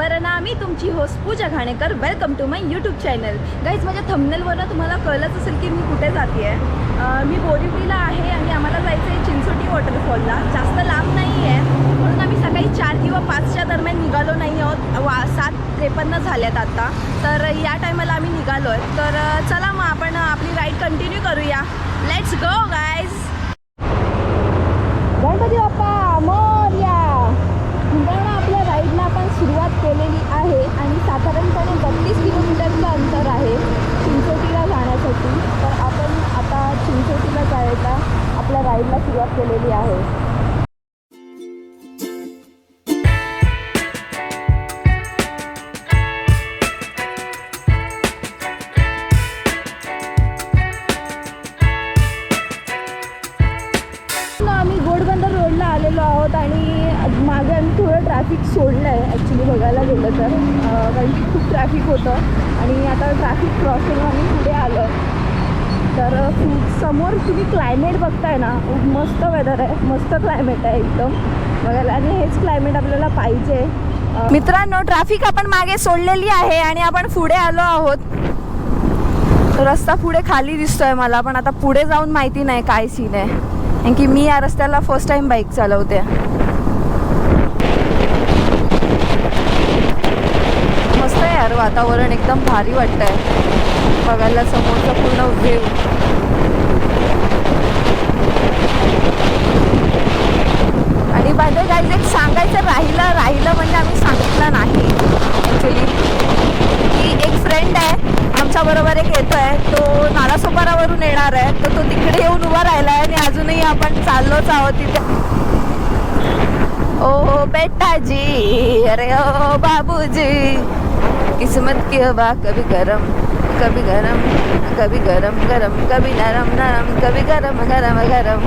Verna मी तुमची host Pooja Ghanekar. Welcome to my YouTube channel. Guys, माझ्या थंबनेलवरनं तुम्हाला कळलंच असेल की मी कुठे जाते आहे. मी बोरिवलीला आहे आणि आम्हाला जायचं आहे चिंचोटी वॉटरफॉलला. जास्त लांब नाही आहे म्हणून आम्ही सकाळी 4 किंवा 5च्या दरम्यान निघालो नाही आहोत. 7:53 झाल्यात आता. तर या टायमाला आम्ही निघालो आहे. तर चला मग आपण आपली राईड कंटिन्यू करूया. Let's go guys. Ganpati Bappa Morya. आपल्या राईडला आपण सुरुवात केलेली आहे आणि साधारणपणे 32 किलोमीटरचं अंतर आहे चिंचोटीला जाण्यासाठी. तर आपण आता चिंचोटीला जायला आपल्या राईडला सुरुवात केलेली आहे. आम्ही घोडबंदर रोडला आलेलो आहोत आणि मागे आम्ही थोडं ट्रॅफिक सोडलं आहे ॲक्च्युली बघायला गेलं तर, कारण की खूप ट्रॅफिक होतं आणि आता ट्रॅफिक क्रॉस करून आम्ही पुढे आलो. तर समोर तुम्ही क्लायमेट बघताय ना, मस्त वेदर आहे, मस्त क्लायमेट आहे एकदम बघायला आणि हेच क्लायमेट आपल्याला पाहिजे. मित्रांनो, ट्रॅफिक आपण मागे सोडलेली आहे आणि आपण पुढे आलो आहोत. रस्ता पुढे खाली दिसतोय मला, पण आता पुढे जाऊन माहिती नाही काय सीन आहे, कारण की मी या रस्त्याला फर्स्ट टाइम बाईक चालवते. मस्त आहे यार, वातावरण एकदम भारी वाटतंय बघायला समोरचा पूर्ण व्ह्यू. आणि बाय गाईज एक सांगायचं राहिलं म्हणजे आम्ही सांगितलं नाही ॲक्च्युली की एक फ्रेंड आहे आमच्याबरोबर, एक येतो आहे तो नालासोपारावरून येणार आहे. तर तो तिकडे येऊन उभा राहिला आहे आणि अजूनही आपण चाललोच आहोत तिथे. ओ बेटाजी, अरे ओ बाबूजी, किस्मत की हवा कभी गरम कभी गरम, कभी गरम गरम, कभी नरम नरम, कभी गरम गरम गरम.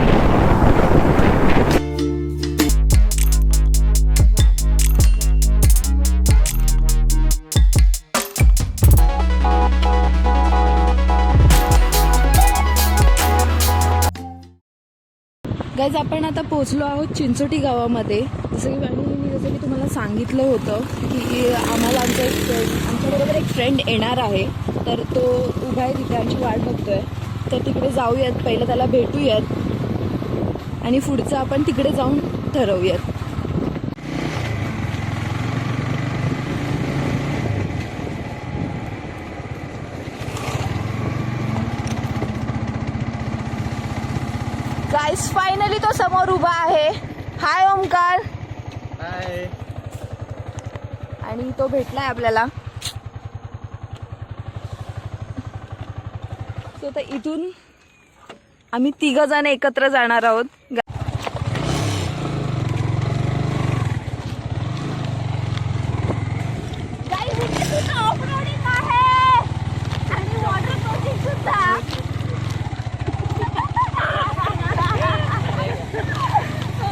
गाईज, आपण आता पोहोचलो आहोत चिंचोटी गावामध्ये. जसं की तुम्हाला सांगितलं होतं की आम्हाला आमच्याबरोबर एक फ्रेंड येणार आहे. तर तो उभा आहे तिथे, आमची वाट बघतोय. तर तिकडे जाऊयात, पहिलं त्याला भेटूयात आणि पुढचं आपण तिकडे जाऊन ठरवूयात. गाईस, फायनली तो समोर उभा आहे. हाय ओमकार. हाय. आणि तो भेटलाय आपल्याला. सो तर इथून आम्ही 3 जण एकत्र जाणार आहोत.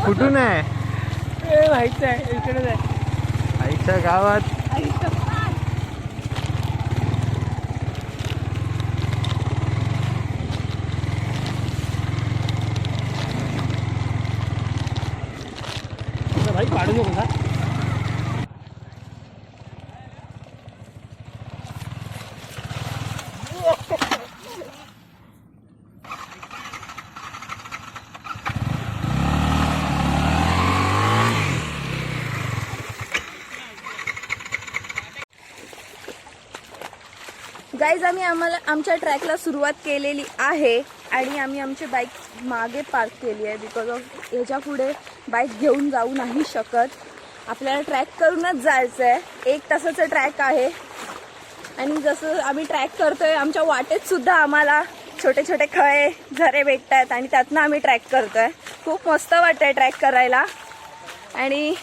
कुठून आहे? माहित आहे, इकडेच आहे आईच्या गावात. भाई पाडू नको का? गाईज, आमच्या ट्रॅकला सुरुवात केलेली आहे आणि आम्ही आमची बाईक मागे पार्क केली आहे. बिकॉज ऑफ ह्याच्या पुढे बाईक घेऊन जाऊ नाही शकत. आपल्याला ट्रॅक करूनच जायचं आहे. 1 तासाचं ट्रॅक आहे आणि जसं आम्ही ट्रॅक करतोय आमच्या वाटेत सुद्धा आम्हाला छोटे छोटे खळे झरे भेटतात आणि त्यातनं आम्ही ट्रॅक करतोय. खूप मस्त वाटतंय ट्रॅक करायला. आणि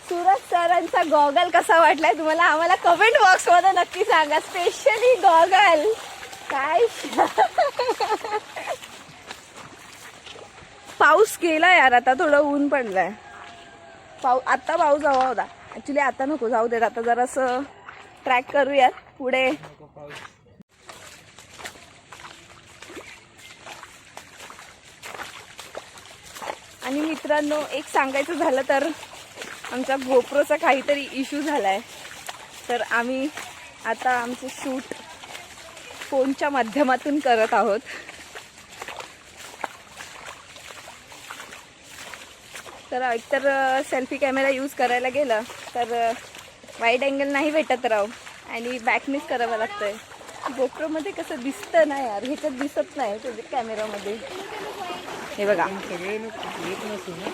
सूरज सरांचा गॉगल कसा वाटलाय तुम्हाला आम्हाला कमेंट बॉक्समध्ये नक्की सांगा. स्पेशली गॉगल काय. पाऊस गेला यार, आता थोडं ऊन पडलंय. आता पाऊस हवा होता ऍक्च्युली, आता नको, जाऊ देत. आता जरासं ट्रॅक करूयात पुढे. आणि मित्रांनो, एक सांगायचं झालं तर आमच्या गोप्रोचा काहीतरी इश्यू झाला आहे, तर आम्ही आता आमचं शूट फोनच्या माध्यमातून करत आहोत. तर एकतर सेल्फी कॅमेरा यूज करायला गेलं तर वाईड अँगल नाही भेटत राव आणि बॅकनेच करावं लागतंय. गोप्रोमध्ये कसं दिसतं ना यार, ह्याच्यात दिसत नाही त्याच्या कॅमेरामध्ये. हे बघा सगळे येत नसू ना.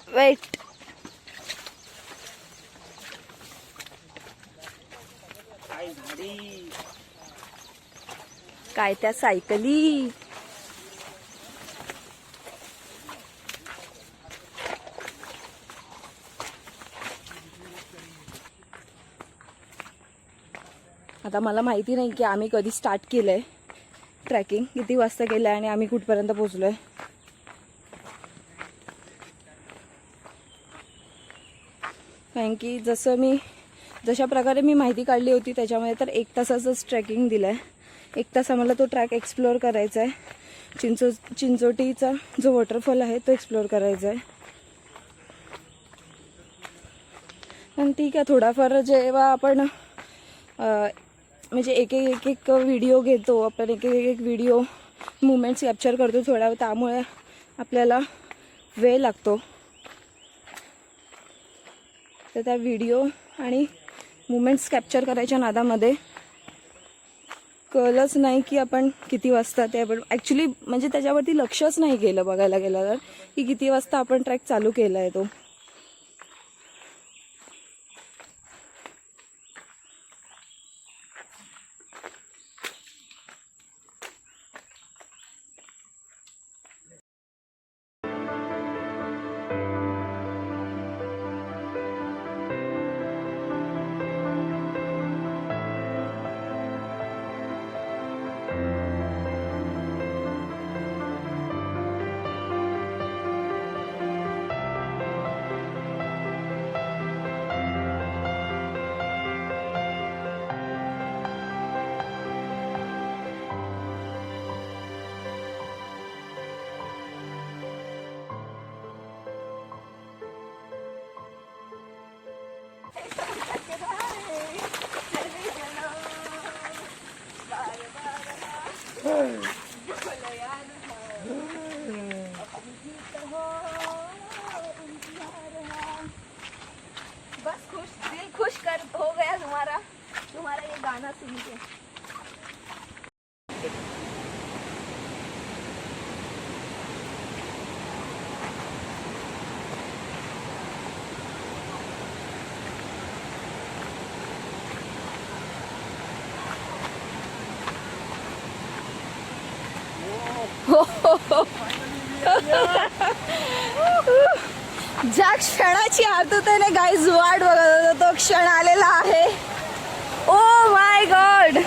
वेट. काय त्या सायकली. आता मला माहिती नाही की आम्ही कधी स्टार्ट केलंय ट्रॅकिंग, किती वाजता केलंय आणि आम्ही कुठपर्यंत पोहोचलोय. कारण की जशा प्रकारे मी माहिती काढली होती त्याच्यामध्ये तर 1 तासाचंच ट्रॅकिंग दिलं आहे. 1 तास आम्हाला तो ट्रॅक एक्सप्लोअर करायचा आहे. चिंचोटीचा जो वॉटरफॉल आहे तो एक्सप्लोअर करायचा आहे. पण ठीक आहे, थोडाफार जेव्हा आपण म्हणजे एक एक व्हिडिओ घेतो आपण, एक व्हिडिओ मुमेंट्स कॅप्चर करतो थोडा, त्यामुळे आपल्याला वेळ लागतो. तर त्या व्हिडिओ आणि मुमेंट्स कॅप्चर करायच्या नादामध्ये कळलंच नाही की आपण किती वाजता ते आपण ॲक्च्युली म्हणजे त्याच्यावरती लक्षच नाही केलं बघायला गेलं तर की किती वाजता आपण ट्रॅक चालू केला आहे तो. बस खुश, दिल खुश कर हो गया तुम्हारा ये गाना सुन के. ज्या क्षणाची आतुरतेने गाईज वाट बघत होतो तो क्षण आलेला आहे. Oh my God.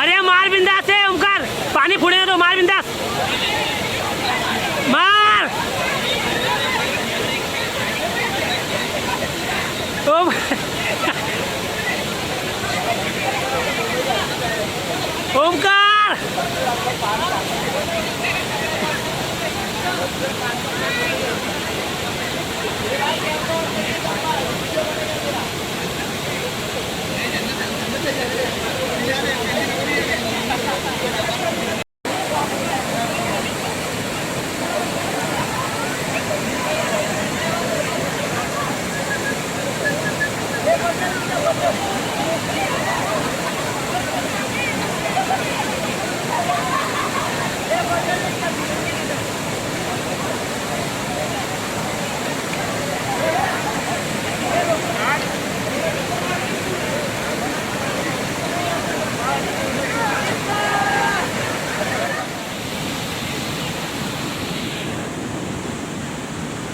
अरे मार बिंदास आहे ओमकार, पाणी पुढे येतो, मार बिंदास, मार ओम. ओमकार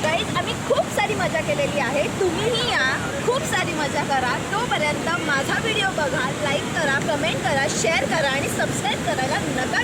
गाईज आम्ही खूप सारी मजा केलेली आहे. तुम्हीही या, खूप सारी मजा करा. तोपर्यंत माझा व्हिडिओ बघा, लाईक करा, कमेंट करा, शेअर करा आणि सबस्क्राईब करायला नका